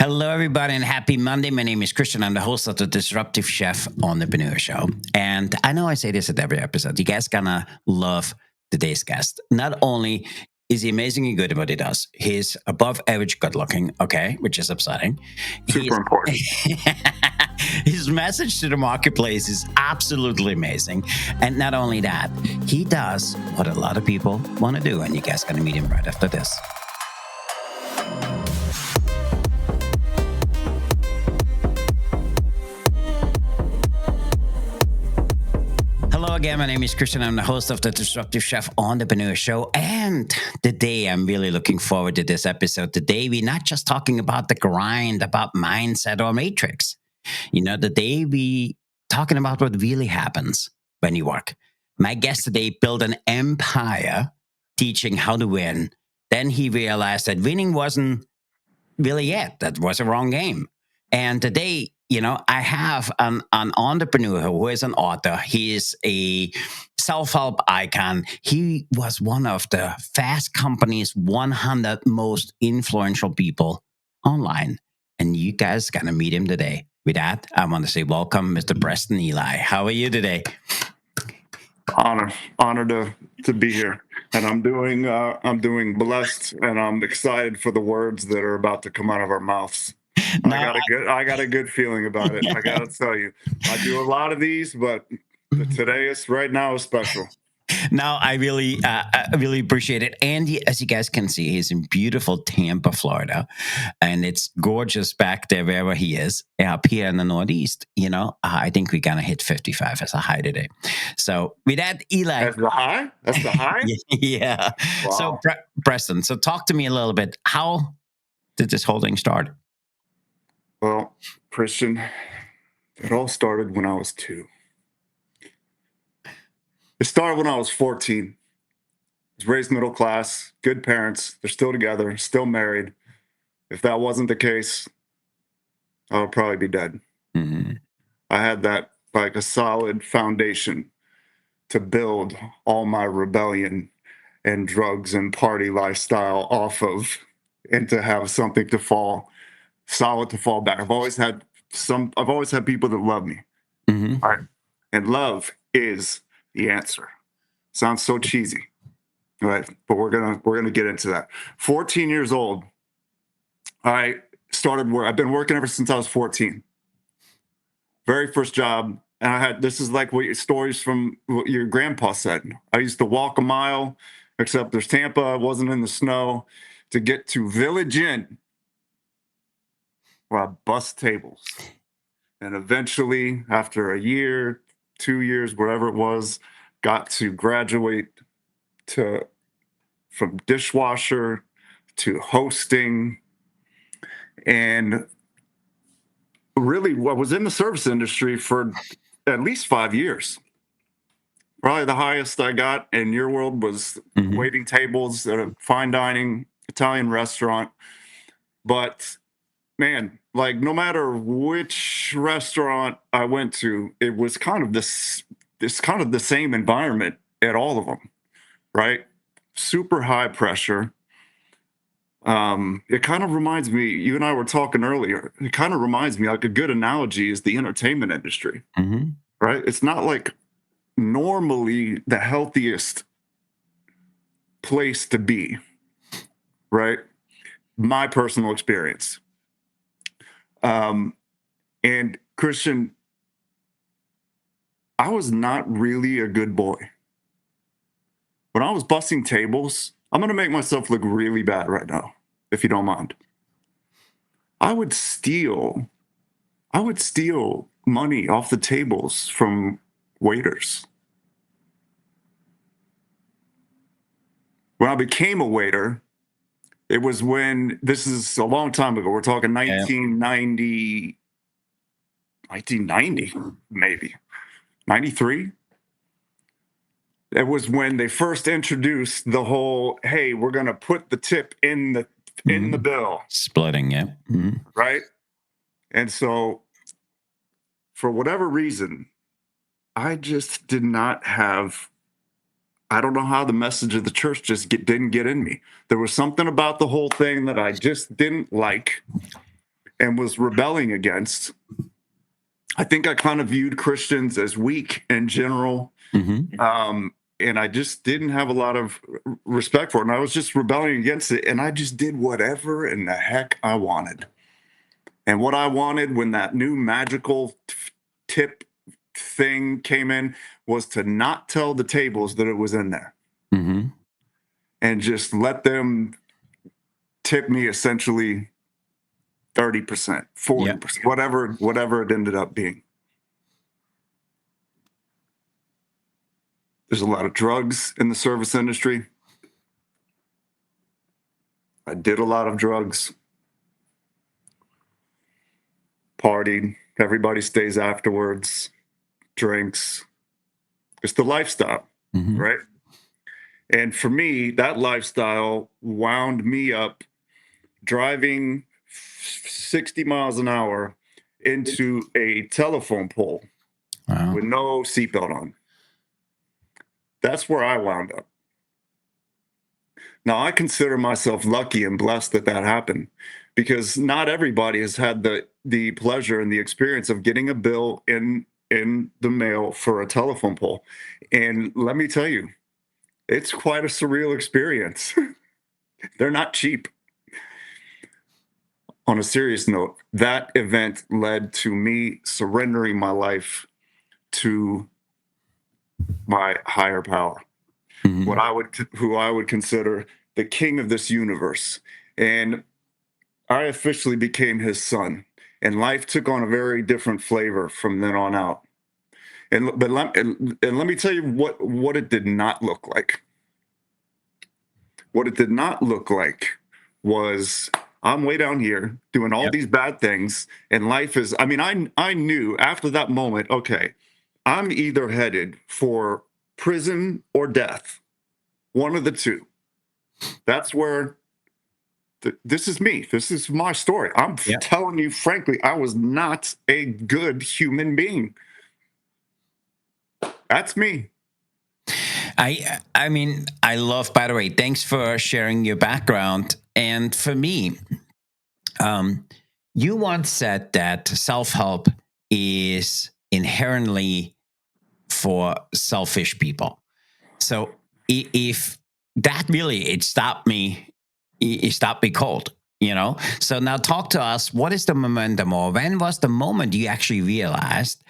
Hello, everybody, and happy Monday. My name is Christian. I'm the host of the Disruptive Chef Entrepreneur show. And I know I say this at every episode. You guys gonna love today's guest. Not only is he amazingly good at what he does, he's above average good looking, okay, which is upsetting. Super important. His message to the marketplace is absolutely amazing. And not only that, he does what a lot of people want to do. And you guys gonna meet him right after this. Hello again, my name is Christian. I'm the host of the Disruptive Chef Entrepreneur show. And today I'm really looking forward to this episode. Today we're not just talking about the grind, about mindset or matrix. Today we talking about what really happens when you work. My guest today built an empire teaching how to win. Then he realized that winning wasn't really it. That was a wrong game. And today, I have an entrepreneur who is an author. He is a self-help icon. He was one of the Fast Company's 100 most influential people online. And you guys going to meet him today. With that, I want to say welcome, Mr. Preston Ely. How are you today? Honor to be here, and I'm doing blessed, and I'm excited for the words that are about to come out of our mouths. I got a good feeling about it. I got to tell you, I do a lot of these, but today is right now is special. Now, I really appreciate it. Andy, as you guys can see, he's in beautiful Tampa, Florida, and it's gorgeous back there wherever he is. Up here in the Northeast, I think we're gonna hit 55 as a high today. So with that, Eli, That's the high. That's the high. Yeah. Wow. So Preston, so talk to me a little bit. How did this whole thing start? Well, Christian, it all started when I was 2. It started when I was 14. I was raised middle class, good parents. They're still together, still married. If that wasn't the case, I would probably be dead. Mm-hmm. I had that like a solid foundation to build all my rebellion and drugs and party lifestyle off of, and to have something to fall solid to fall back. I've always had people that love me. Mm-hmm. All right. And love is the answer. Sounds so cheesy. Right. But we're gonna get into that. 14 years old. I started work. I've been working ever since I was 14. Very first job. And this is like what stories from what your grandpa said. I used to walk a mile, except there's Tampa. I wasn't in the snow, to get to Village Inn, where I bust tables. And eventually, after a year, 2 years, whatever it was, got to graduate from dishwasher to hosting. And really, I was in the service industry for at least 5 years. Probably the highest I got in your world was waiting tables at a fine dining Italian restaurant. But man, like no matter which restaurant I went to, it was kind of this kind of the same environment at all of them, right? Super high pressure. It kind of reminds me, you and I were talking earlier, it kind of reminds me, like a good analogy is the entertainment industry, right? It's not like normally the healthiest place to be, right? My personal experience. And Christian, I was not really a good boy. When I was busting tables, I'm going to make myself look really bad right now, if you don't mind. I would steal money off the tables from waiters. When I became a waiter, it was when, this is a long time ago, we're talking 1990, maybe, 93. It was when they first introduced the whole, hey, we're going to put the tip in the bill. Splitting, yeah. Right? And so for whatever reason, I just did not have, I don't know how the message of the church just didn't get in me. There was something about the whole thing that I just didn't like. and was rebelling against. I think I kind of viewed Christians as weak in general. And I just didn't have a lot of respect for it. And I was just rebelling against it. And I just did whatever in the heck I wanted. And what I wanted when that new magical tip thing came in was to not tell the tables that it was in there. And just let them tip me essentially 30%, 40%, whatever it ended up being. There's a lot of drugs in the service industry. I did a lot of drugs, partied, everybody stays afterwards, drinks. It's the lifestyle, right? And for me, that lifestyle wound me up driving 60 miles an hour into a telephone pole with no seatbelt on. That's where I wound up. Now, I consider myself lucky and blessed that that happened, because not everybody has had the pleasure and the experience of getting a bill in the mail for a telephone pole. And let me tell you, it's quite a surreal experience. They're not cheap. On a serious note, that event led to me surrendering my life to my higher power, who I would consider the king of this universe. And I officially became his son, and life took on a very different flavor from then on out. And let me tell you what it did not look like. What it did not look like was I'm way down here doing all these bad things, and life is, I mean, I knew after that moment, okay, I'm either headed for prison or death, one of the two. That's where this is me. This is my story. I'm telling you, frankly, I was not a good human being. That's me. I mean, I love, by the way, thanks for sharing your background. And for me, you once said that self-help is inherently for selfish people. So if that really, it stopped me cold, you know? So now talk to us, what is the momentum, or when was the moment you actually realized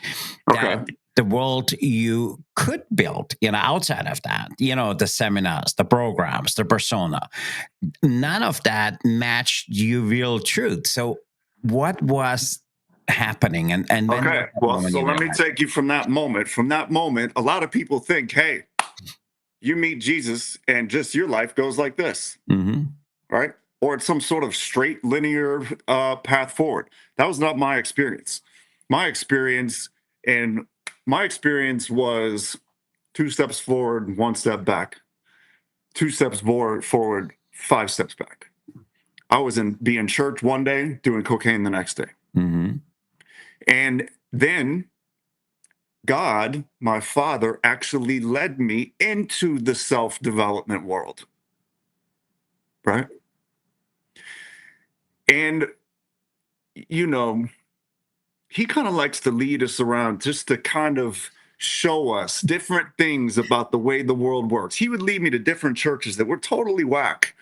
that the world you could build, you know, outside of that, you know, the seminars, the programs, the persona, none of that matched your real truth. So what was happening? And when okay, well, so let me take you from that moment. From that moment, a lot of people think, hey, you meet Jesus and just your life goes like this, right? Or it's some sort of straight linear path forward. That was not my experience. My experience was 2 steps forward, 1 step back, 2 steps forward, 5 steps back. I was be in church one day, doing cocaine the next day. And then God, my father, actually led me into the self-development world, right? And, you know, he kind of likes to lead us around just to kind of show us different things about the way the world works. He would lead me to different churches that were totally whack.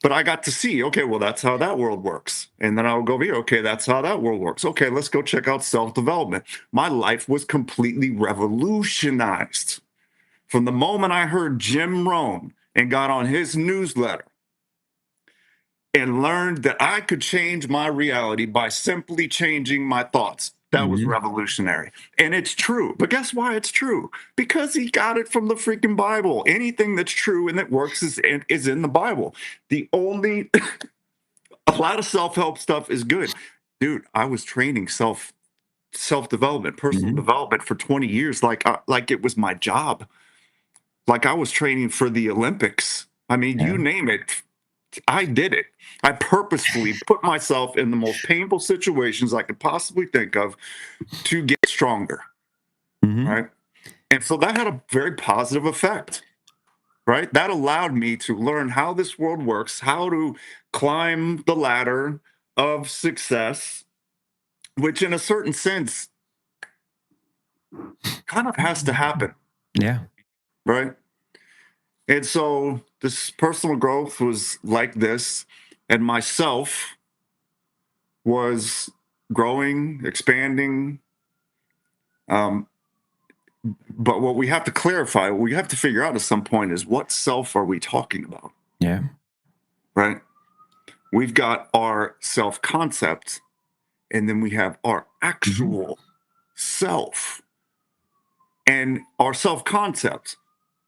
But I got to see, okay, well, that's how that world works. And then I'll go over here, okay, that's how that world works. Okay, let's go check out self-development. My life was completely revolutionized. From the moment I heard Jim Rohn and got on his newsletter and learned that I could change my reality by simply changing my thoughts. That was revolutionary. And it's true. But guess why it's true? Because he got it from the freaking Bible. Anything that's true and that works is in the Bible. A lot of self-help stuff is good. Dude, I was training self-development, personal development for 20 years like it was my job. Like I was training for the Olympics. I mean, you name it. I did it. I purposefully put myself in the most painful situations I could possibly think of to get stronger. Right. And so that had a very positive effect. Right. That allowed me to learn how this world works, how to climb the ladder of success, which in a certain sense kind of has to happen, Yeah. right? And so this personal growth was like this, and myself was growing, expanding. Um, but what we have to clarify, what we have to figure out at some point is, what self are we talking about, Yeah. right? We've got our self concept, and then we have our actual self. And our self concept,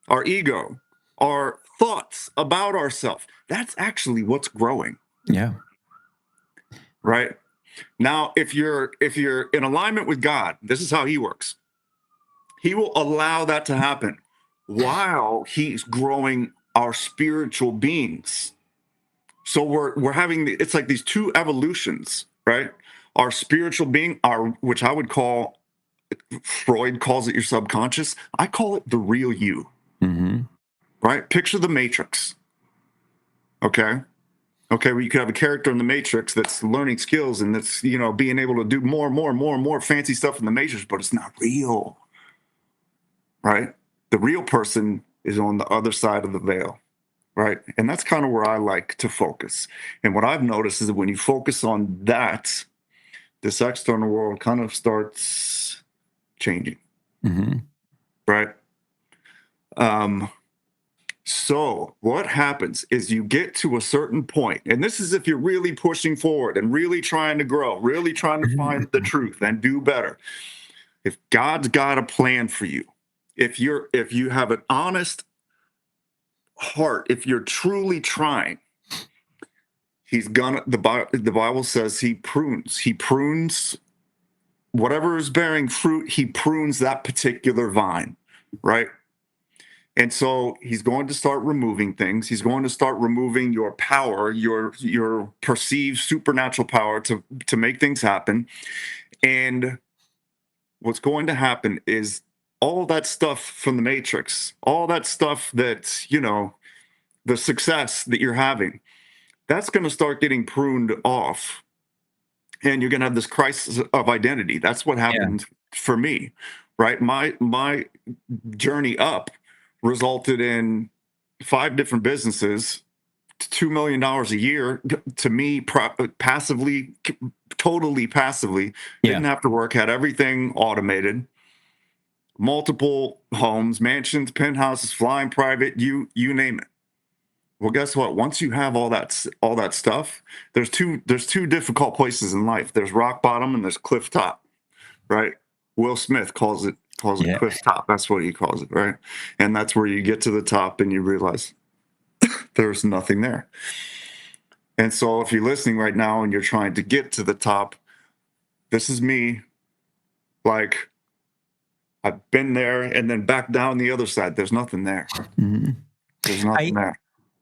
our ego, our thoughts about ourselves, that's actually what's growing, Yeah. right? Now, if you're in alignment with God, this is how he works. He will allow that to happen while he's growing our spiritual beings. So we're having it's like these two evolutions, right? Our spiritual being, our, which I would call, Freud calls it your subconscious. I call it the real you, Mm-hmm. right? Picture the Matrix. Okay. Okay, well, you could have a character in the Matrix that's learning skills and that's, being able to do more and more and more and more fancy stuff in the Matrix, but it's not real, right? The real person is on the other side of the veil, right? And that's kind of where I like to focus. And what I've noticed is that when you focus on that, this external world kind of starts changing, Mm-hmm. right? So what happens is you get to a certain point, and this is if you're really pushing forward and really trying to grow, really trying to find the truth and do better. If God's got a plan for you, if you have an honest heart, if you're truly trying, he's gonna, the Bible says he prunes whatever is bearing fruit, he prunes that particular vine, right? And so he's going to start removing things. He's going to start removing your power, your perceived supernatural power to make things happen. And what's going to happen is all that stuff from the Matrix, all that stuff that, the success that you're having, that's going to start getting pruned off. And you're going to have this crisis of identity. That's what Yeah. happened for me, right? My journey up resulted in 5 different businesses, $2 million a year to me, passively, totally passively. Yeah. Didn't have to work, had everything automated, multiple homes, mansions, penthouses, flying private, you name it. Well, guess what? Once you have all that stuff, there's two difficult places in life. There's rock bottom and there's cliff top, right? Will Smith calls it Yeah. cliff top. That's what he calls it, right? And that's where you get to the top and you realize there's nothing there. And so if you're listening right now and you're trying to get to the top, this is me. Like, I've been there and then back down the other side. There's nothing there. Mm-hmm. There's nothing there.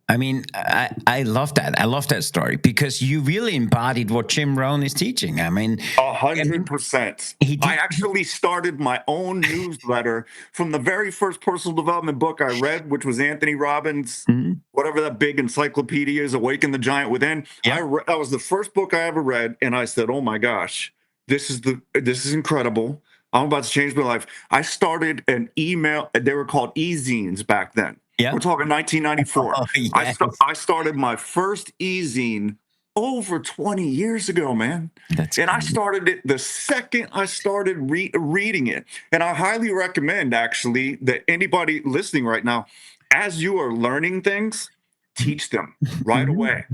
I mean, I love that. I love that story because you really embodied what Jim Rohn is teaching. I mean, 100%. I actually started my own newsletter from the very first personal development book I read, which was Anthony Robbins, whatever that big encyclopedia is, Awaken the Giant Within. Yeah. That was the first book I ever read, and I said, "Oh my gosh, this is incredible. I'm about to change my life." I started an email. They were called e-zines back then. Yeah. We're talking 1994. Oh, yes. I started my first e-zine over 20 years ago, man. That's and cool. I started it the second I started reading it. And I highly recommend, actually, that anybody listening right now, as you are learning things, teach them right away.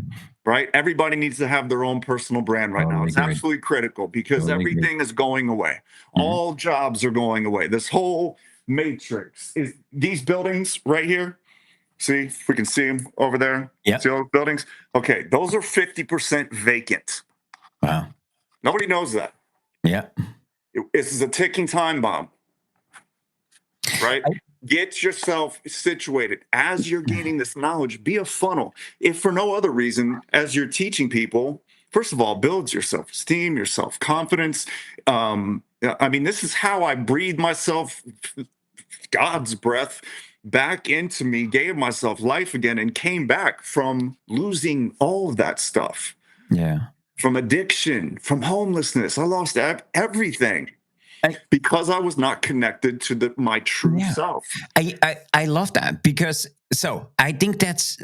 Right? Everybody needs to have their own personal brand right now. It's absolutely critical because everything is going away. All jobs are going away. This whole matrix is these buildings right here. See, if we can see them over there. Yeah. See all the buildings? Okay, those are 50% vacant. Wow. Nobody knows that. Yeah. This is a ticking time bomb, right? Get yourself situated. As you're gaining this knowledge, be a funnel. If for no other reason, as you're teaching people, first of all, builds your self-esteem, your self-confidence. I mean, this is how I breathe myself, God's breath, back into me, gave myself life again, and came back from losing all of that stuff. Yeah. from addiction, from homelessness. I lost everything I, because I was not connected to my true yeah, self. I love that because so I think that's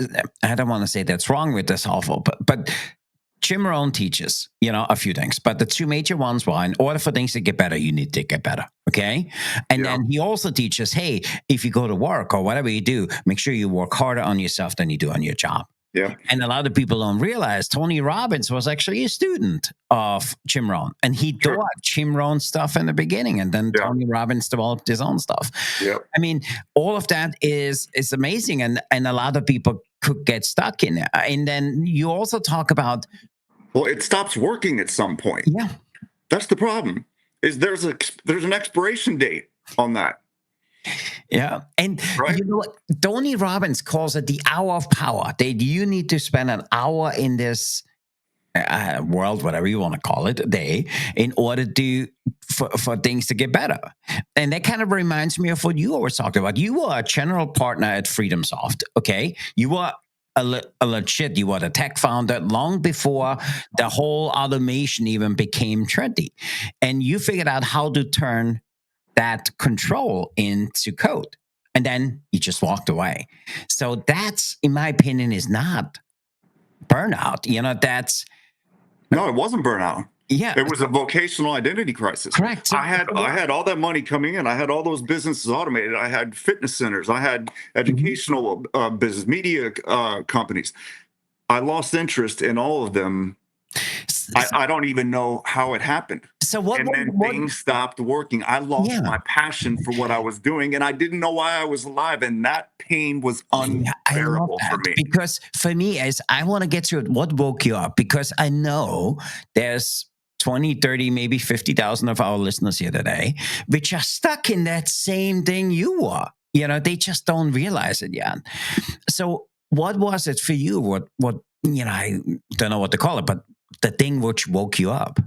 I don't want to say that's wrong with this awful, but Jim Rohn teaches, a few things, but the two major ones were in order for things to get better, you need to get better. Okay. And Yeah. then he also teaches, hey, if you go to work or whatever you do, make sure you work harder on yourself than you do on your job. Yeah. And a lot of people don't realize Tony Robbins was actually a student of Jim Rohn, and he Sure. taught Jim Rohn stuff in the beginning, and then Yeah. Tony Robbins developed his own stuff. Yeah. I mean, all of that is amazing, and a lot of people could get stuck in it. And then you also talk about, Well, it stops working at some point. yeah, That's the problem. Is there's an expiration date on that. yeah. And Right. you know what? Tony Robbins calls it the hour of power. That you need to spend an hour in this world, whatever you want to call it, day, in order to for things to get better. And that kind of reminds me of what you always talked about. You were a general partner at FreedomSoft, okay? You were a legit, you were the tech founder long before the whole automation even became trendy. And you figured out how to turn that control into code. And then you just walked away. So that's, in my opinion, is not burnout. That's No, it wasn't burnout. yeah, It was a vocational identity crisis. correct. So, I had all that money coming in. I had all those businesses automated. I had fitness centers. I had educational business, media companies. I lost interest in all of them. I don't even know how it happened. so what? And then things stopped working. I lost my passion for what I was doing, and I didn't know why I was alive. And that pain was Yeah, I love unbearable for that me. because for me, as I want to get to it, what woke you up? Because I know there's 20, 30, maybe 50,000 of our listeners here today, which are stuck in that same thing you were. They just don't realize it yet. So what was it for you? What, I don't know what to call it, but the thing which woke you up?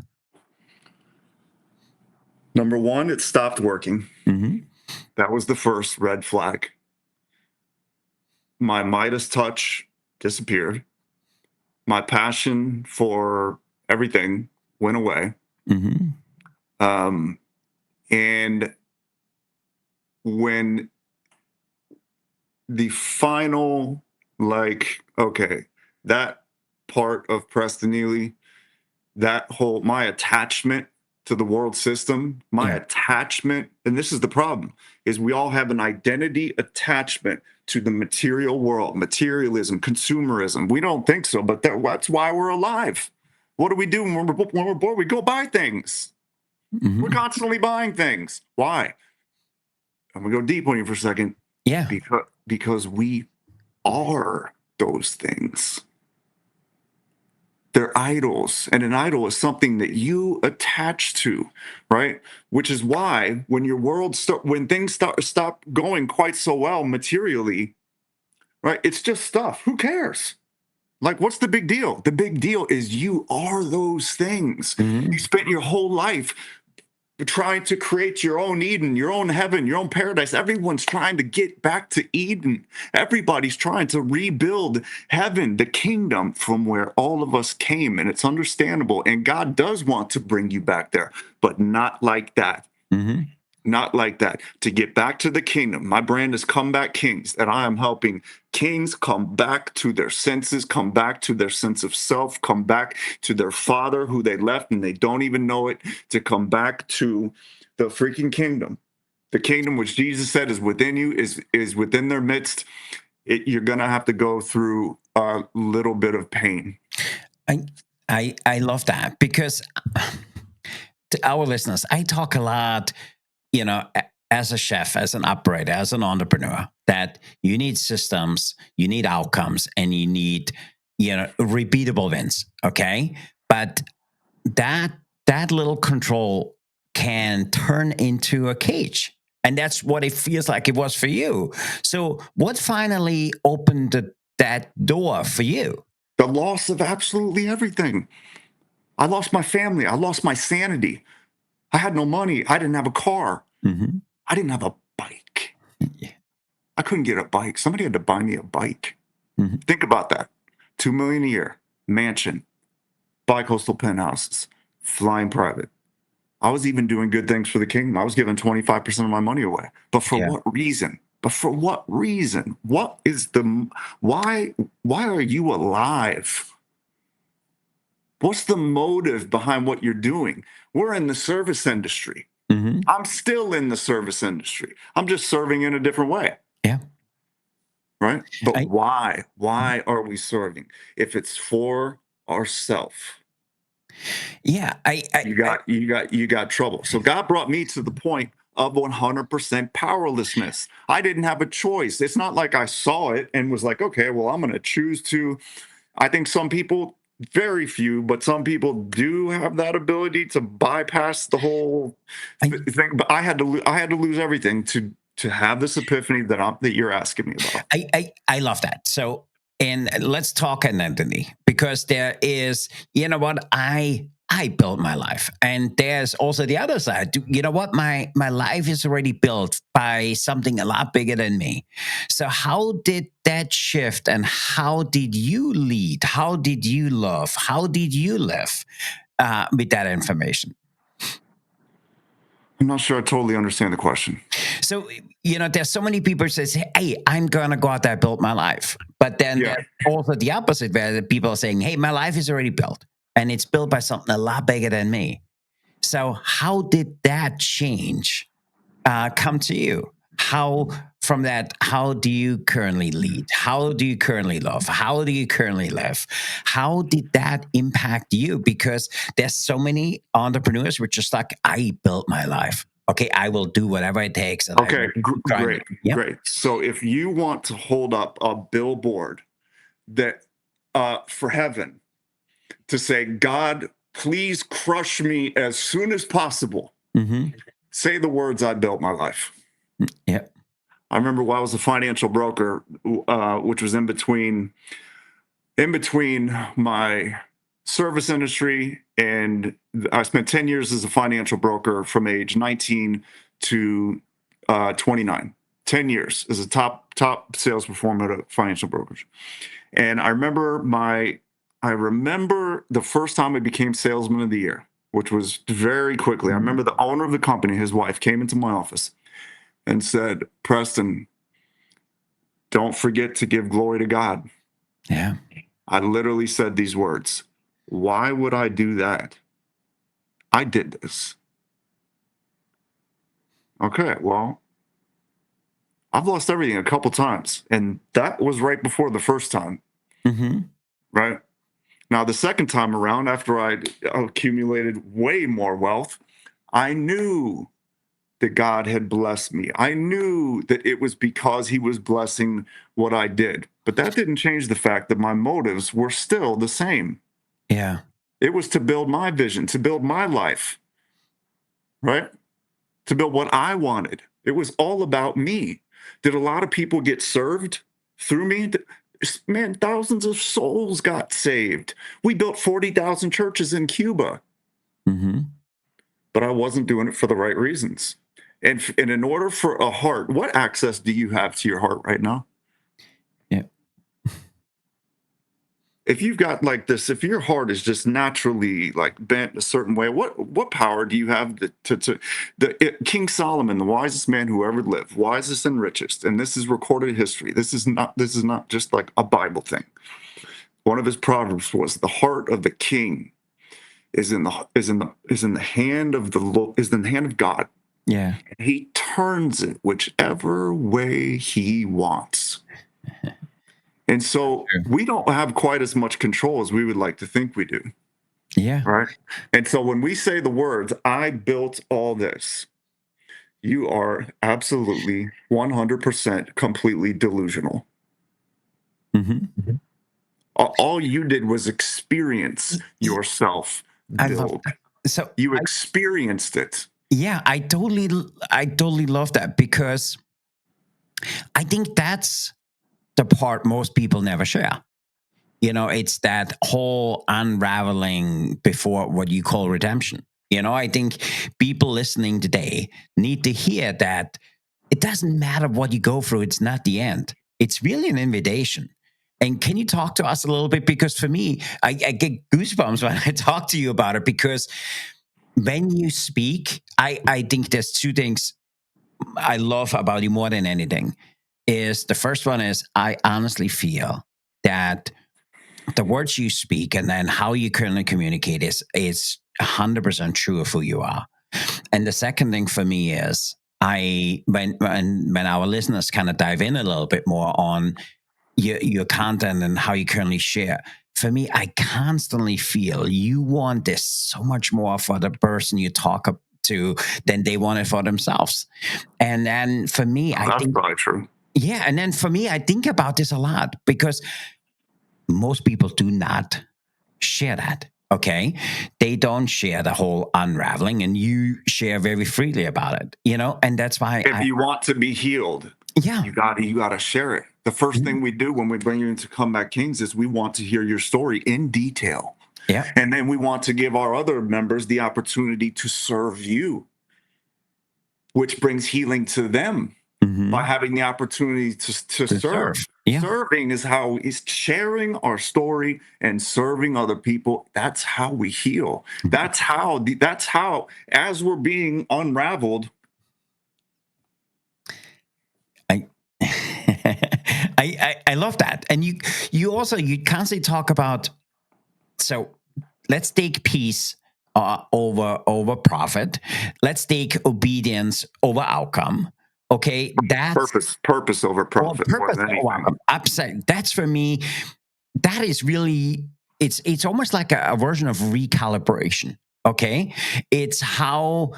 Number one, it stopped working. Mm-hmm. That was the first red flag. My Midas touch disappeared. My passion for everything went away. Mm-hmm. And when the final, okay, that part of Preston Ely, my attachment to the world system, my attachment, and this is the problem, is we all have an identity attachment to the material world, materialism, consumerism. We don't think so, but that's why we're alive. What do we do when we're bored? We go buy things. Mm-hmm. We're constantly buying things. Why? I'm gonna go deep on you for a second. Yeah. Because we are those things. They're idols, and an idol is something that you attach to, right? Which is why when things stop going quite so well materially, right? It's just stuff. Who cares? Like, what's the big deal? The big deal is you are those things. Mm-hmm. You spent your whole life trying to create your own Eden, your own heaven, your own paradise. Everyone's trying to get back to Eden. Everybody's trying to rebuild heaven, the kingdom from where all of us came. And it's understandable. And God does want to bring you back there, but not like that. Mm-hmm. Not like that. To get back to the kingdom. My brand is Comeback Kings, and I am helping kings come back to their senses, come back to their sense of self, come back to their father who they left and they don't even know it, to come back to the freaking kingdom. The kingdom which Jesus said is within you, is within their midst. You're going to have to go through a little bit of pain. I love that because to our listeners, I talk a lot, as a chef, as an operator, as an entrepreneur, that you need systems, you need outcomes, and you need, repeatable wins. Okay. But that little control can turn into a cage. And that's what it feels like it was for you. So what finally opened that door for you? The loss of absolutely everything. I lost my family. I lost my sanity. I had no money. I didn't have a car. Mm-hmm. I didn't have a bike. Yeah. I couldn't get a bike. Somebody had to buy me a bike. Mm-hmm. Think about that. $2 million a year, mansion, bi-coastal penthouses, flying private. I was even doing good things for the kingdom. I was giving 25% of my money away. But for Yeah. what reason? But for what reason? What is the why are you alive? What's the motive behind what you're doing? We're in the service industry. Mm-hmm. I'm still in the service industry. I'm just serving in a different way. Yeah. Right? But I, why? Why are we serving? If it's for ourselves, yeah. you got trouble. So God brought me to the point of 100% powerlessness. I didn't have a choice. It's not like I saw it and was like, okay, well, I'm going to choose to. I think some people, very few, but some people do have that ability to bypass the whole I, thing. But I had to lose everything to have this epiphany that you're asking me about. I love that. So, and let's talk identity, because there is, you know what, I built my life, and there's also the other side. You know what, my life is already built by something a lot bigger than me. So how did that shift, and how did you lead? How did you love? How did you live with that information? I'm not sure I totally understand the question. So, you know, there's so many people that say, hey, I'm going to go out there and build my life. But then Yeah. there's also the opposite, where the people are saying, hey, my life is already built, and it's built by something a lot bigger than me. So how did that change come to you? How, from that, how do you currently lead? How do you currently love? How do you currently live? How did that impact you? Because there's so many entrepreneurs who are just like, I built my life. Okay, I will do whatever it takes, and I Okay, will keep grinding. great, Yep. great. So if you want to hold up a billboard that for heaven to say, God, please crush me as soon as possible, Mm-hmm. say the words, I built my life. Yep. I remember while I was a financial broker, which was in between my service industry, and I spent 10 years as a financial broker from age 19 to 29. 10 years as a top sales performer at a financial brokerage. And I remember the first time I became salesman of the year, which was very quickly. I Mhm. remember the owner of the company, his wife, came into my office and said, Preston, don't forget to give glory to God. Yeah. I literally said these words. Why would I do that? I did this. Okay, well, I've lost everything a couple times, and that was right before the first time, Mm-hmm. right? Now, the second time around, after I'd accumulated way more wealth, I knew that God had blessed me. I knew that it was because he was blessing what I did. But that didn't change the fact that my motives were still the same. Yeah. It was to build my vision, to build my life, right? To build what I wanted. It was all about me. Did a lot of people get served through me? Man, thousands of souls got saved. We built 40,000 churches in Cuba, Mm-hmm. but I wasn't doing it for the right reasons. And in order for a heart, what access do you have to your heart right now? Yep. If you've got like this, if your heart is just naturally like bent a certain way, what power do you have King Solomon, the wisest man who ever lived, wisest and richest, and this is recorded history. This is not just like a Bible thing. One of his proverbs was, "The heart of the king is in the hand of is in the hand of God. Yeah. He turns it whichever way he wants." And so True. we don't have quite as much control as we would like to think we do. Yeah. Right. And so when we say the words, I built all this, you are absolutely 100% completely delusional. Mm-hmm. All you did was experience yourself I love build. that. So You experienced it. yeah, I totally love that, because I think that's the part most people never share. You know, it's that whole unraveling before what you call redemption. You know, I think people listening today need to hear that it doesn't matter what you go through, it's not the end. It's really an invitation. And can you talk to us a little bit? Because for me, I get goosebumps when I talk to you about it, because when you speak, I think there's two things I love about you more than anything. Is the first one is I honestly feel that the words you speak and then how you currently communicate is 100% true of who you are. And the second thing for me is when our listeners kind of dive in a little bit more on your content and how you currently share. For me, I constantly feel you want this so much more for the person you talk to than they want it for themselves. And then for me, I That's think, probably true. yeah. And then for me, I think about this a lot because most people do not share that. Okay. They don't share the whole unraveling, and you share very freely about it, and that's why If you want to be healed, yeah. you gotta share it. The first thing we do when we bring you into Comeback Kings is we want to hear your story in detail. Yeah. And then we want to give our other members the opportunity to serve you, which brings healing to them by having the opportunity to To serve. serve. Yeah. Serving is how is sharing our story and serving other people. That's how we heal. That's how as we're being unraveled. I, I love that, and you constantly talk about. So let's take peace over profit. Let's take obedience over outcome. Okay, that's Purpose over or profit more purpose than over anything. outcome. Upside. That's for me. That is really it's almost like a version of recalibration. Okay, it's how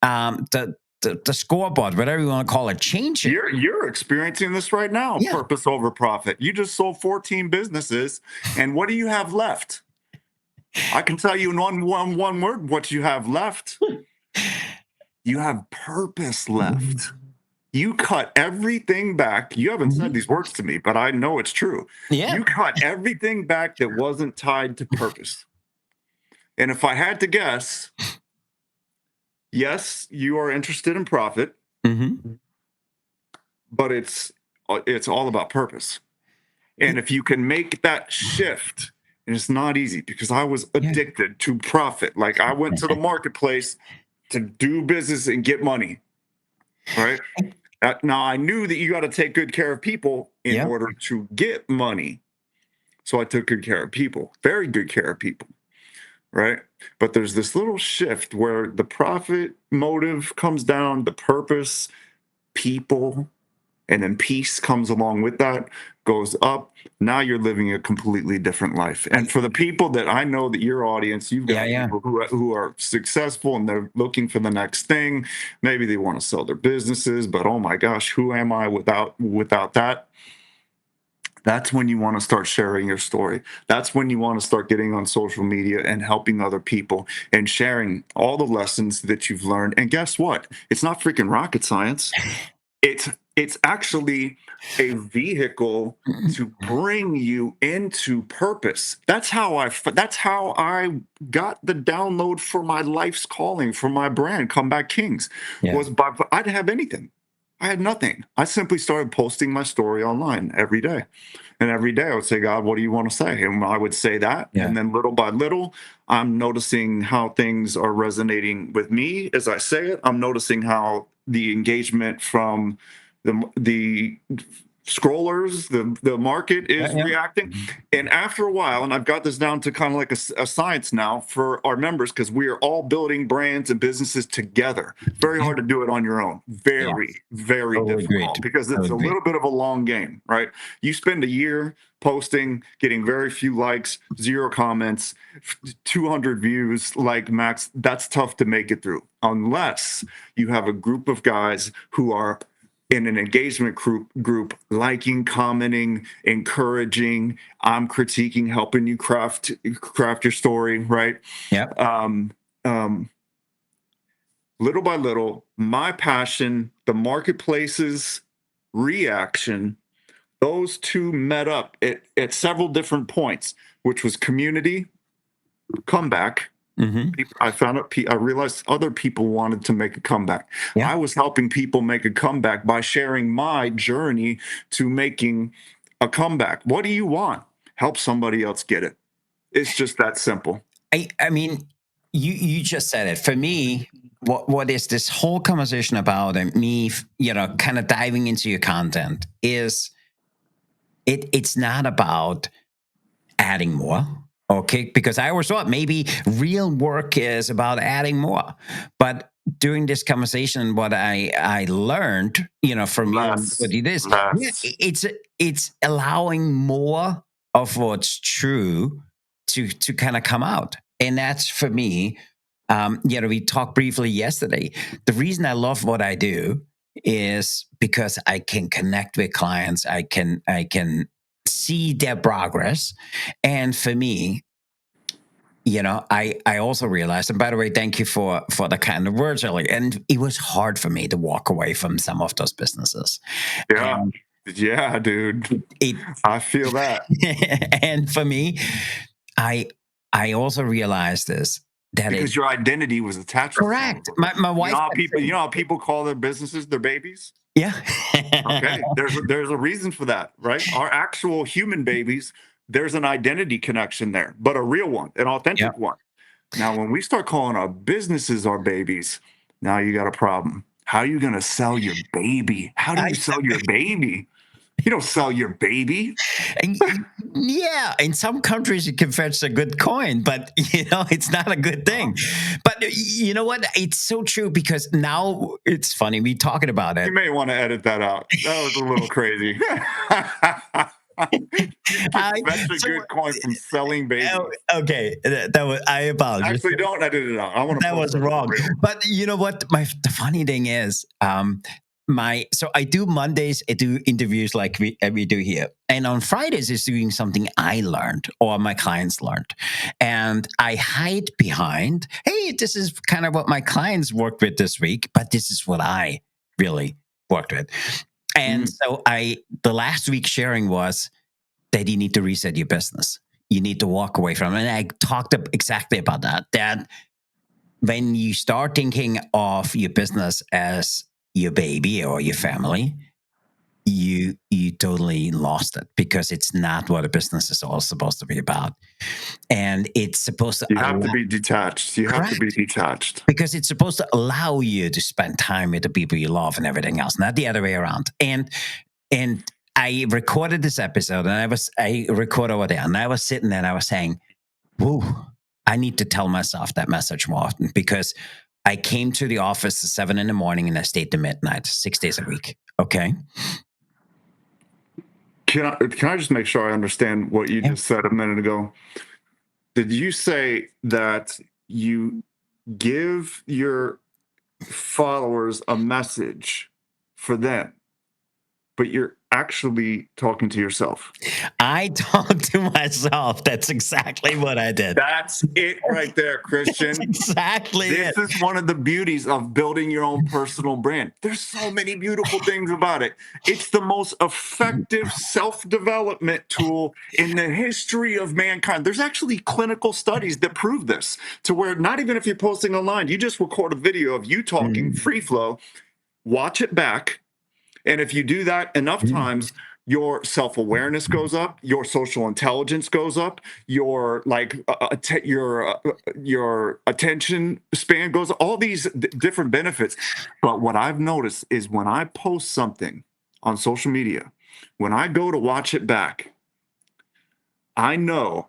the scoreboard, whatever you want to call it, changes. You're experiencing this right now. Yeah. Purpose over profit. You just sold 14 businesses, and what do you have left? I can tell you in one word what you have left. You have purpose left. You cut everything back. You haven't said these words to me, but I know it's true. Yeah. You cut everything back that wasn't tied to purpose. And if I had to guess, yes, you are interested in profit, Mm-hmm. but it's all about purpose. And if you can make that shift, and it's not easy because I was Yeah. addicted to profit. Like I went to the marketplace to do business and get money, right? Now I knew that you got to take good care of people in Yeah. order to get money. So I took good care of people, very good care of people, right? But there's this little shift where the profit motive comes down, the purpose, people, and then peace comes along with that, goes up. Now you're living a completely different life. And for the people that I know that your audience, you've got Yeah. people who are successful and they're looking for the next thing. Maybe they want to sell their businesses, but oh my gosh, who am I without that? That's when you want to start sharing your story. That's when you want to start getting on social media and helping other people and sharing all the lessons that you've learned. And guess what? It's not freaking rocket science. It's actually a vehicle to bring you into purpose. That's how I got the download for my life's calling, for my brand Comeback Kings. Yeah. Was by I didn't have anything. I had nothing. I simply started posting my story online every day. And every day I would say, God, what do you want to say? And I would say that. Yeah. And then little by little, I'm noticing how things are resonating with me as I say it. I'm noticing how the engagement from the scrollers, the market is Yeah. reacting. And after a while, and I've got this down to kind of like a science now for our members, because we are all building brands and businesses together. Very hard to do it on your own. Yeah. Very, very Totally agreed. difficult because it's a Totally agreed. little bit of a long game, right? You spend a year posting, getting very few likes, 0 comments, 200 views, like max. That's tough to make it through unless you have a group of guys who are in an engagement group, liking, commenting, encouraging. I'm critiquing, helping you craft your story, right? Yeah. Um, little by little, my passion, the marketplace's reaction, those two met up at several different points, which was community, comeback. I found out, I realized other people wanted to make a comeback. Yeah. I was helping people make a comeback by sharing my journey to making a comeback. What do you want? Help somebody else get it. It's just that simple. I mean, you just said it. For me, what is this whole conversation about, and me, kind of diving into your content, is it's not about adding more. Okay, because I always thought maybe real work is about adding more, but during this conversation, what I learned, from you and what Less, it is, yeah, less. it's allowing more of what's true to kind of come out, and that's for me. We talked briefly yesterday. The reason I love what I do is because I can connect with clients. I can see their progress, and for me, I also realized, and by the way, thank you for the kind of words earlier. And it was hard for me to walk away from some of those businesses. Yeah. And Yeah, dude. it I feel that. and for me, I I also realized this, that Because it your identity was attached to some of correct. them. My You know wife how kept people, saying, call their businesses their babies? yeah. Okay. There's a reason for that, right? Our actual human babies, there's an identity connection there, but a real one, an Yeah. authentic one. Now, when we start calling our businesses our babies, now you got a problem. How are you going to sell your baby? How do I you sell your baby? You don't sell your baby. And yeah, in some countries you can fetch a good coin, but it's not a good thing. But you know what? It's so true, because now it's funny we talking about You it. may want to edit that out. That was a little crazy. You can I fetch a so good coin from selling oh, babies. okay. That was, I apologize. Actually, don't edit it out. I want to That post was that as a wrong. reel. But you know what? The funny thing is, so I do Mondays, I do interviews like we do here, and on Fridays is doing something I learned or my clients learned, and I hide behind, hey, this is kind of what my clients worked with this week, but this is what I really worked with. And Mm. so the last week sharing was that you need to reset your business. You need to walk away from it. And I talked exactly about that when you start thinking of your business as your baby or your family, you totally lost it, because it's not what a business is all supposed to be about. And it's supposed to You have to allow, be detached. You have to be correct, detached. because it's supposed to allow you to spend time with the people you love and everything else, not the other way around. And I recorded this episode, and I recorded over there, and I was sitting there and I was saying, whoo, I need to tell myself that message more often, because I came to the office at 7 in the morning and I stayed to midnight, 6 days a week. Okay. Can I just make sure I understand what you Yeah. just said a minute ago? Did you say that you give your followers a message for them, but you're actually talking to yourself? I talked to myself. That's exactly what I did. That's it right there, That's Christian. exactly it. This is one of the beauties of building your own personal brand. There's so many beautiful things about it. It's the most effective self-development tool in the history of mankind. There's actually clinical studies that prove this, to where not even if you're posting online, you just record a video of you talking Mhm. free flow, watch it back, and if you do that enough Mhm. times, your self-awareness goes up, your social intelligence goes up, your your attention span goes up, all these different benefits. But what I've noticed is when I post something on social media, when I go to watch it back, I know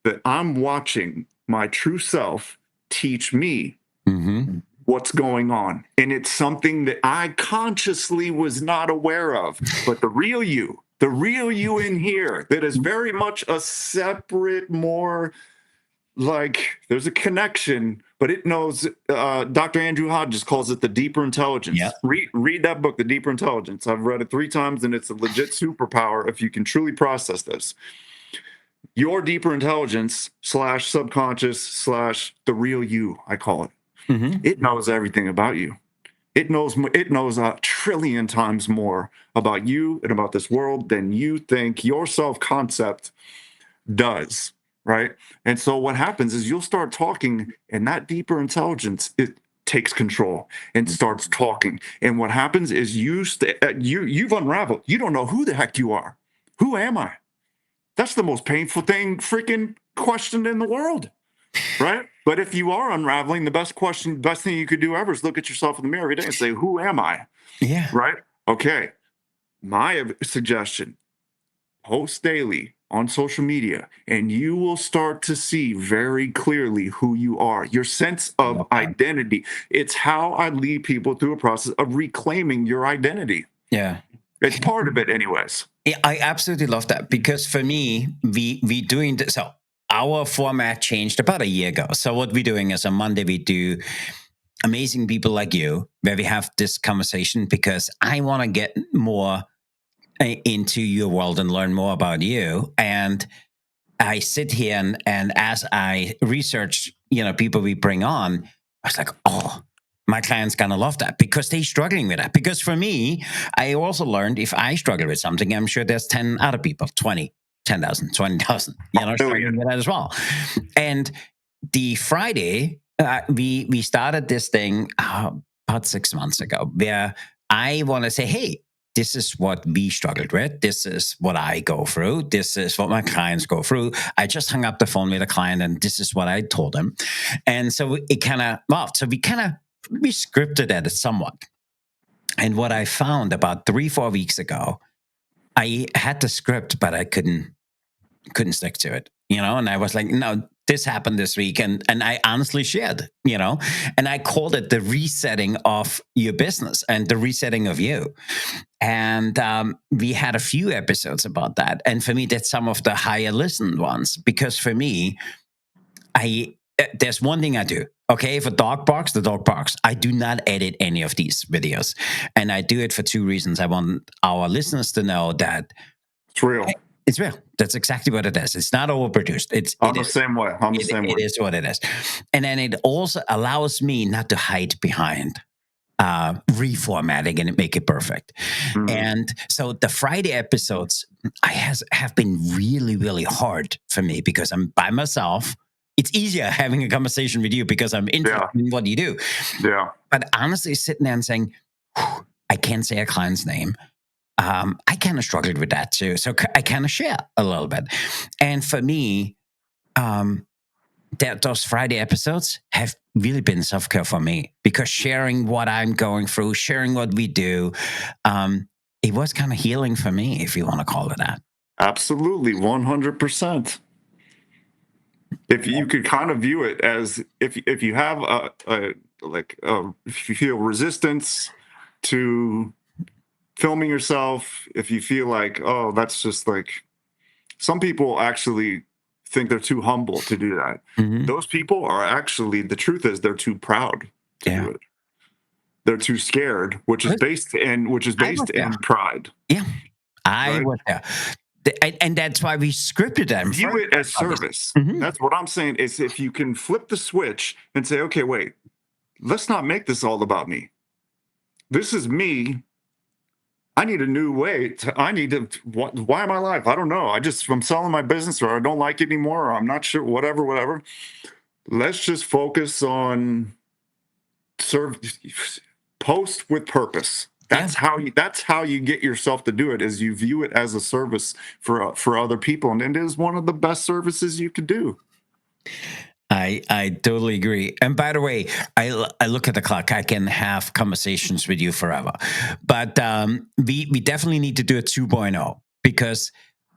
that I'm watching my true self teach me Mhm. what's going on. And it's something that I consciously was not aware of. But the real you in here, that is very much a separate, more like there's a connection, but it knows. Dr. Andrew Hodges calls it the deeper Yeah. intelligence. Read that book, The Deeper Intelligence. I've read it 3 times, and it's a legit superpower if you can truly process this. Your deeper intelligence slash subconscious slash the real you, I call it. Mhm. It knows everything about you. It knows a trillion times more about you and about this world than you think your self-concept does, right? And so what happens is you'll start talking, and that deeper intelligence, it takes control and starts talking. And what happens is you've unraveled. You don't know who the heck you are. Who am I? That's the most painful thing, freaking question in the world, right? But if you are unraveling, the best thing you could do ever is look at yourself in the mirror every day and say, who am I? Yeah. Right? Okay. My suggestion, post daily on social media, and you will start to see very clearly who you are, your sense of identity. It's how I lead people through a process of reclaiming your identity. Yeah. It's part of it anyways. I absolutely love that, because for me, we doing this. So our format changed about a year ago. So what we're doing is on Monday, we do amazing people like you, where we have this conversation, because I want to get more into your world and learn more about you. And I sit here and as I research, people we bring on, I was like, oh, my clients gonna love that, because they're struggling with that. Because for me, I also learned, if I struggle with something, I'm sure there's 10 other people, 20, 10,000, 20,000, struggling with that as well. And the Friday, we started this thing about 6 months ago, where I want to say, hey, this is what we struggled with. This is what I go through. This is what my clients go through. I just hung up the phone with a client, and this is what I told them. And so it kind of, we scripted it somewhat. And what I found about 3-4 weeks ago, I had the script, but I couldn't stick to it, and I was like, no, this happened this week. And I honestly shared, and I called it the resetting of your business and the resetting of you. And we had a few episodes about that. And for me, that's some of the higher listened ones, because for me, there's one thing I do. Okay, if a dog barks, the dog barks. I do not edit any of these videos. And I do it for 2 reasons. I want our listeners to know that it's real. It's real. That's exactly what it is. It's not overproduced. I'm the same way. It is what it is. And then it also allows me not to hide behind reformatting and make it perfect. Mm-hmm. And so the Friday episodes have been really, really hard for me, because I'm by myself. It's easier having a conversation with you because I'm interested in what you do. Yeah. But honestly, sitting there and saying, I can't say a client's name. I kind of struggled with that too. So I kind of share a little bit. And for me, those Friday episodes have really been self-care for me, because sharing what I'm going through, sharing what we do, it was kind of healing for me, if you want to call it that. Absolutely, 100%. If you could kind of view it as if you have if you feel resistance to filming yourself, if you feel like, oh, that's just like, some people actually think they're too humble to do that. Mm-hmm. Those people are actually, the truth is, they're too proud to do it. They're too scared, which is based in pride. Yeah, I was there. And that's why we scripted them. View it as service. Mm-hmm. That's what I'm saying, is if you can flip the switch and say, okay, wait, let's not make this all about me. This is me. I need a new way. Why am I alive? I don't know. I'm selling my business, or I don't like it anymore, or I'm not sure, whatever. Let's just focus on post with purpose. That's how you get yourself to do it, is you view it as a service for other people. And it is one of the best services you could do. I totally agree. And by the way, I look at the clock. I can have conversations with you forever. But we definitely need to do a 2.0, because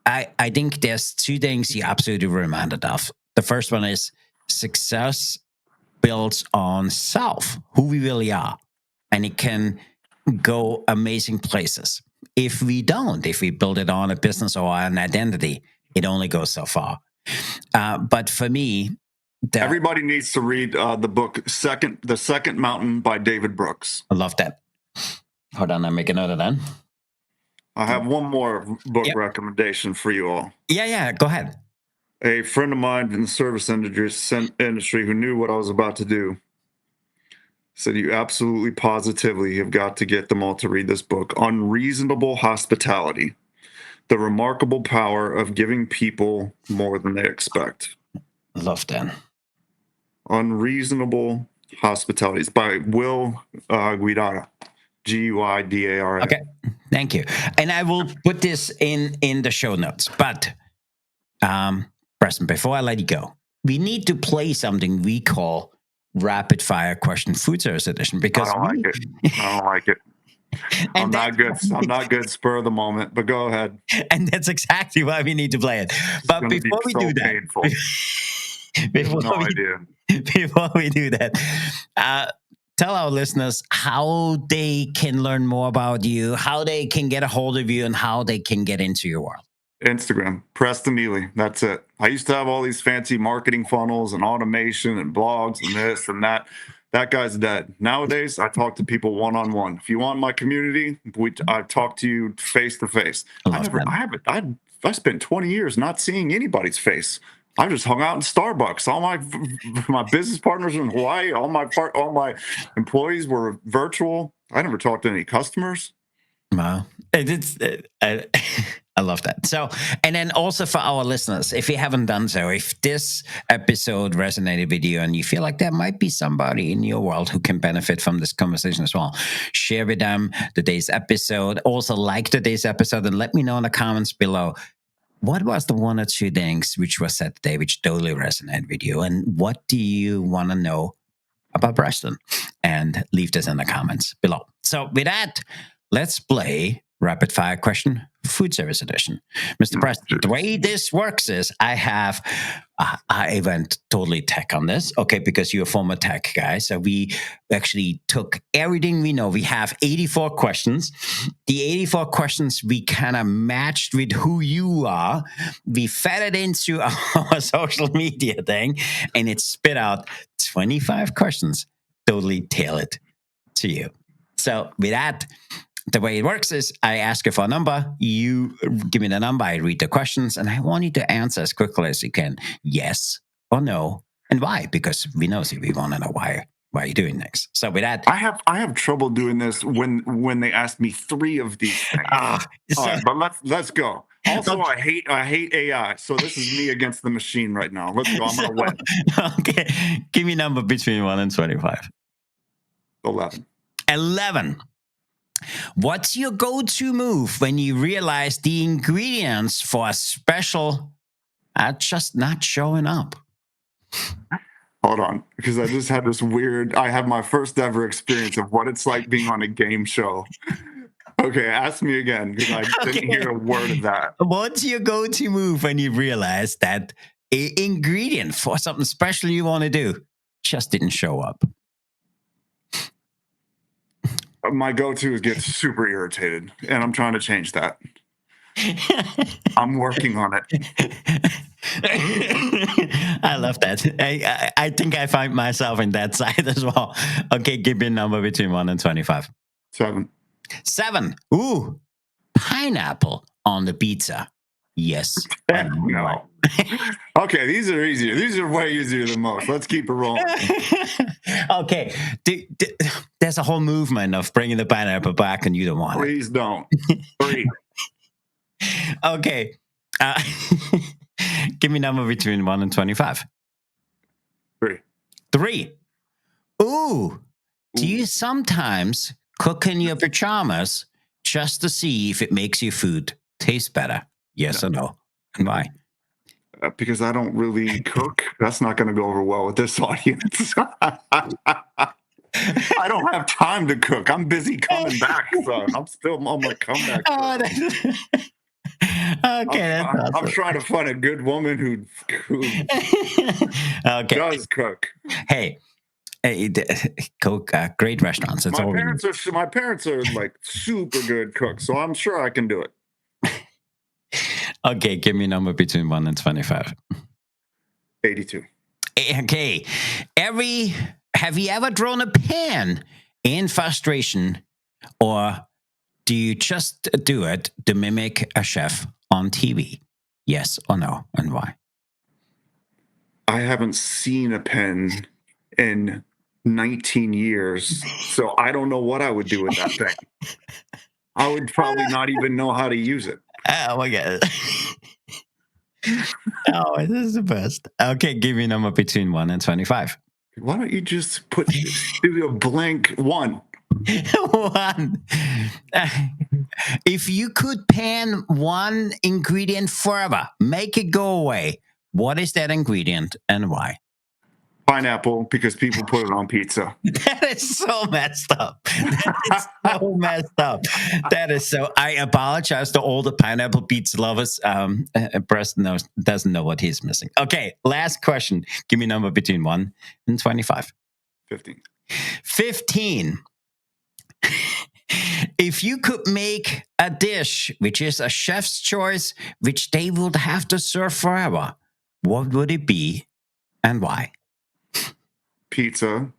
I think there's 2 things you absolutely reminded of. The first one is success builds on self, who we really are. And it can go amazing places. If we build it on a business or an identity, it only goes so far. But for me, everybody needs to read the book The Second Mountain by David Brooks. I love that. Hold on, I'm making note of that. I have one more book recommendation for you all. Yeah, go ahead. A friend of mine in the service industry who knew what I was about to do said, you absolutely positively have got to get them all to read this book, Unreasonable Hospitality: The Remarkable Power of Giving People More Than They Expect. Love that. Unreasonable Hospitality. It's by Will Guidara. Guidara. Okay, thank you. And I will put this in the show notes. But Preston, before I let you go, we need to play something we call rapid fire question food service edition I because don't like it. I don't like it. and I'm not good spur of the moment, but go ahead. and that's exactly why we need to play it. This is But going to be before we so do that, painful. You have no idea. before we do that, tell our listeners how they can learn more about you, how they can get a hold of you, and how they can get into your world. Instagram, Preston Ely. That's it. I used to have all these fancy marketing funnels and automation and blogs and this and that. That guy's dead. Nowadays, I talk to people one-on-one. If you want my community, I talk to you face to face. I spent 20 years not seeing anybody's face. I just hung out in Starbucks. All my business partners in Hawaii, all my employees were virtual. I never talked to any customers. Wow. I love that. So, and then also for our listeners, if you haven't done so, if this episode resonated with you and you feel like there might be somebody in your world who can benefit from this conversation as well, share with them today's episode. Also, like today's episode and let me know in the comments below. What was the one or two things which was said today which totally resonated with you? And what do you want to know about Preston? And leave this in the comments below. So with that, let's play rapid fire question food service edition. Mr. Preston, the way this works is I went totally tech on this, okay, because you're a former tech guy. So we actually took everything we know. We have 84 questions. The 84 questions we kind of matched with who you are. We fed it into our social media thing and it spit out 25 questions totally tailored to you. So with that, the way it works is I ask you for a number, you give me the number, I read the questions, and I want you to answer as quickly as you can, yes or no, and why, because we want to know why you're doing things. So with that, I have trouble doing this when they ask me 3 of these things. All right, but let's go. Also, okay. I hate AI, so this is me against the machine right now. Let's go. I'm gonna win. Okay, give me a number between 1 and 25. 11. 11. What's your go-to move when you realize the ingredients for a special are just not showing up? Hold on, because I just had I have my first ever experience of what it's like being on a game show. Okay, ask me again, because I didn't hear a word of that. What's your go-to move when you realize that an ingredient for something special you want to do just didn't show up? My go-to is get super irritated, and I'm trying to change that. I'm working on it. I love that. I think I find myself in that side as well. Okay, give me a number between 1 and 25. 7. 7. Ooh, pineapple on the pizza. Yes. No. Okay, these are easier. These are way easier than most. Let's keep it rolling. Okay. There's a whole movement of bringing the pineapple back and you don't want Please it. Don't. 3. Okay. Give me a number between 1 and 25. 3. 3. Ooh. Do you sometimes cook in your pajamas just to see if it makes your food taste better? Yes or no? And why? Because I don't really cook. That's not going to go over well with this audience. I don't have time to cook. I'm busy coming back, son. I'm on my comeback. Okay, that's I'm trying to find a good woman who okay. does cook. Hey, cook great restaurants. It's my parents are like super good cooks, so I'm sure I can do it. Okay, give me a number between 1 and 25. 82. Okay. Have you ever drawn a pan in frustration, or do you just do it to mimic a chef on TV? Yes or no, and why? I haven't seen a pen in 19 years, so I don't know what I would do with that thing. I would probably not even know how to use it. Oh my God. Oh, this is the best. Okay, give me a number between 1 and 25. Why don't you just do a blank 1? One. Uh, if you could pan one ingredient forever, make it go away, what is that ingredient and why? Pineapple, because people put it on pizza. That is so messed up. That is so messed up. That is so. I apologize to all the pineapple pizza lovers. Preston doesn't know what he's missing. Okay, last question. Give me a number between 1 and 25. 15. 15. If you could make a dish, which is a chef's choice, which they would have to serve forever, what would it be and why? Pizza,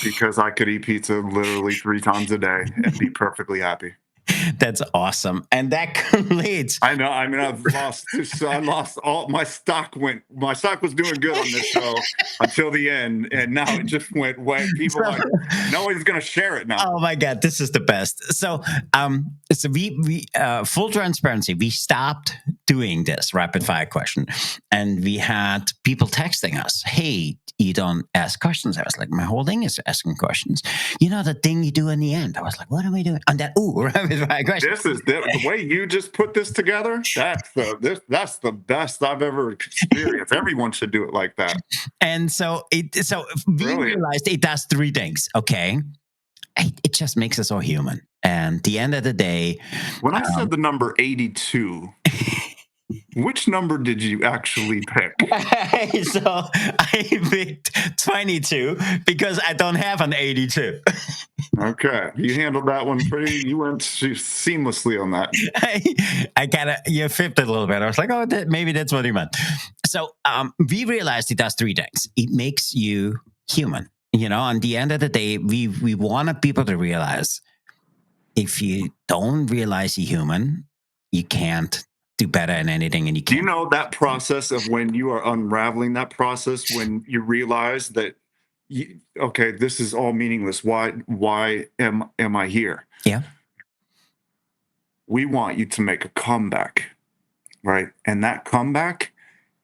because I could eat pizza literally 3 times a day and be perfectly happy. That's awesome. And that completes. I know. I mean, I lost all my stock. My stock was doing good on this show until the end, and now it just went way. People like, no one's going to share it now. Oh my God, this is the best. So we full transparency, we stopped doing this rapid fire question, and we had people texting us, "Hey, you don't ask questions." I was like, my whole thing is asking questions. You know the thing you do in the end. I was like, what am I doing? And that rapid fire question. This is the way you just put this together. That's the best I've ever experienced. Everyone should do it like that. And so we realized it does 3 things. Okay. It just makes us all human. And at the end of the day, when I said the number 82, which number did you actually pick? So I picked 22 because I don't have an 82. Okay, you handled that one you went seamlessly on that. You flipped it a little bit. I was like, oh, maybe that's what he meant. So we realized it does 3 things. It makes you human. You know, on the end of the day, we wanted people to realize if you don't realize you're human, you can't do better in anything. And you can't. Do you know that process of when you are unraveling that process, when you realize that, okay, this is all meaningless. Why am I here? Yeah. We want you to make a comeback, right? And that comeback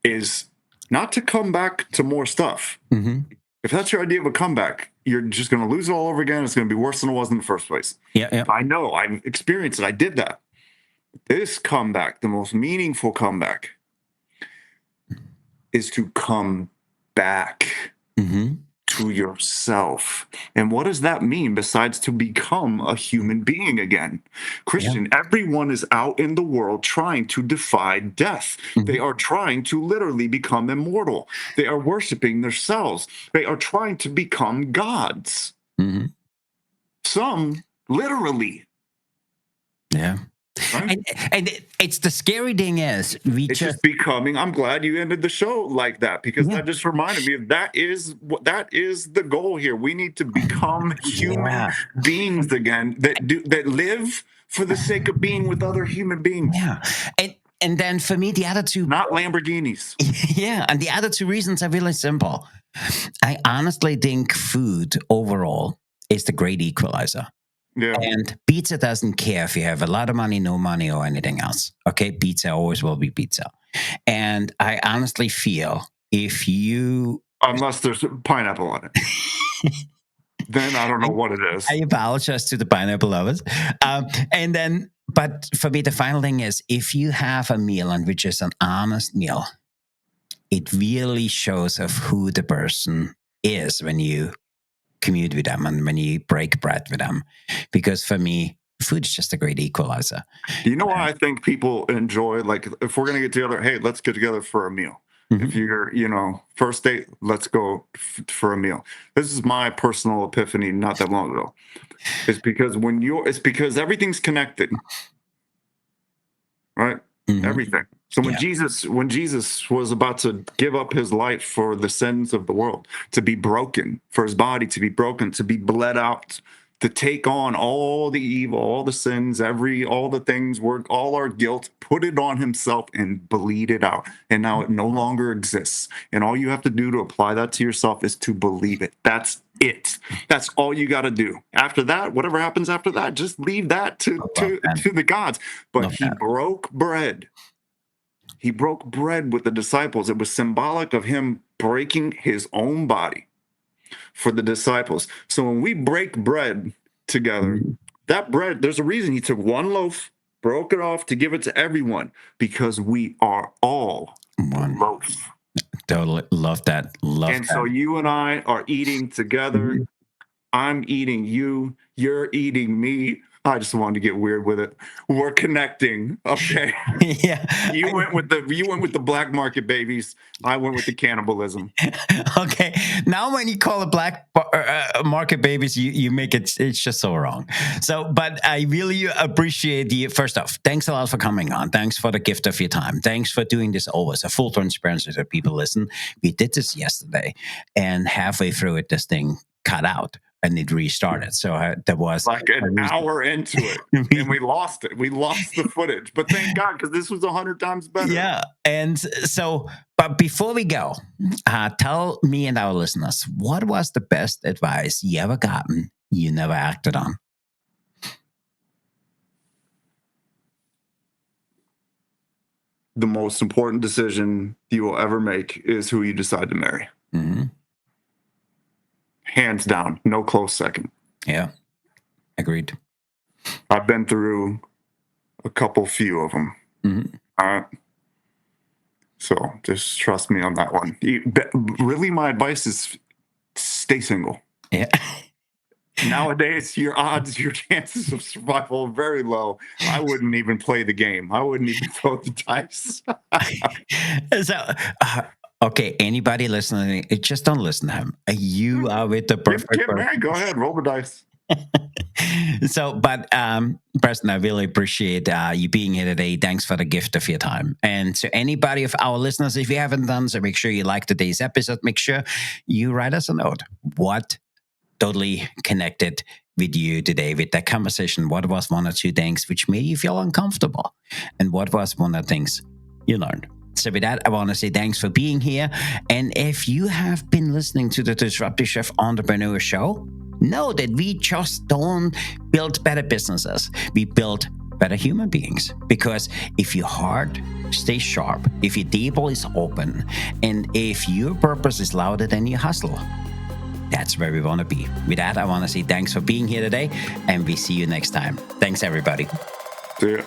is not to come back to more stuff. Mm-hmm. If that's your idea of a comeback, you're just going to lose it all over again. It's going to be worse than it was in the first place. Yeah. I know. I've experienced it. I did that. This comeback, the most meaningful comeback, is to come back to yourself. And what does that mean besides to become a human being again? Christian, everyone is out in the world trying to defy death. They are trying to literally become immortal. They are worshiping themselves. They are trying to become gods. Some literally. Yeah. Right? And it's the scary thing is it's just becoming. I'm glad you ended the show like that, because that just reminded me of that is the goal here. We need to become human beings again that live for the sake of being with other human beings. Yeah. And then for me, the other two, not Lamborghinis. Yeah. And the other 2 reasons are really simple. I honestly think food overall is the great equalizer. Yeah. And pizza doesn't care if you have a lot of money, no money, or anything else. Okay, pizza always will be pizza. And I honestly feel unless there's pineapple on it, then I don't know what it is. I apologize to the pineapple lovers. But for me, the final thing is if you have a meal and which is an honest meal, it really shows of who the person is when you commute with them and when you break bread with them. Because for me, food is just a great equalizer. You know why I think people enjoy, like, if we're going to get together, hey, let's get together for a meal. If you're, first date, let's go for a meal. This is my personal epiphany not that long ago. It's because everything's connected. Right? Everything. So when Jesus was about to give up his life for the sins of the world, to be broken, for his body to be broken, to be bled out, to take on all the evil, all the sins, all the things, all our guilt, put it on himself and bleed it out. And now it no longer exists. And all you have to do to apply that to yourself is to believe it. That's it. That's all you got to do. After that, whatever happens after that, just leave that to the gods. But he broke bread. He broke bread with the disciples. It was symbolic of him breaking his own body for the disciples. So when we break bread together. That bread, there's a reason he took one loaf, broke it off to give it to everyone, because we are all One. loaf. Totally love that. And so you and I are eating together. I'm eating you. You're eating me. I just wanted to get weird with it. We're connecting. Okay. Yeah. You went with the black market babies. I went with the cannibalism. Okay. Now, when you call it black market babies, you make it's just so wrong. So, but I really appreciate the first off. Thanks a lot for coming on. Thanks for the gift of your time. Thanks for doing this always. A full transparency that people listen. We did this yesterday, and halfway through it, this thing cut out. And it restarted. So there was like an hour into it, and we lost it. We lost the footage, but thank God, because this was 100 times better. Yeah. And so, but before we go, tell me and our listeners, what was the best advice you ever gotten you never acted on? The most important decision you will ever make is who you decide to marry. Mm-hmm. Hands down, no close second. Yeah, agreed. I've been through a few of them. Mm-hmm. So just trust me on that one. Really, my advice is stay single. Yeah. Nowadays, your chances of survival are very low. I wouldn't even play the game. I wouldn't even throw the dice. So, okay, anybody listening, just don't listen to him. You are with the perfect Get married, go ahead, roll the dice. So, but Preston, I really appreciate you being here today. Thanks for the gift of your time. And so anybody of our listeners, if you haven't done so, make sure you like today's episode. Make sure you write us a note. What totally connected with you today with that conversation? What was one or two things which made you feel uncomfortable? And what was one of the things you learned? So with that, I want to say thanks for being here. And if you have been listening to the Disruptive Chef Entrepreneur Show, know that we just don't build better businesses. We build better human beings. Because if your heart stays sharp, if your table is open, and if your purpose is louder than your hustle, that's where we want to be. With that, I want to say thanks for being here today, and we see you next time. Thanks, everybody. See ya.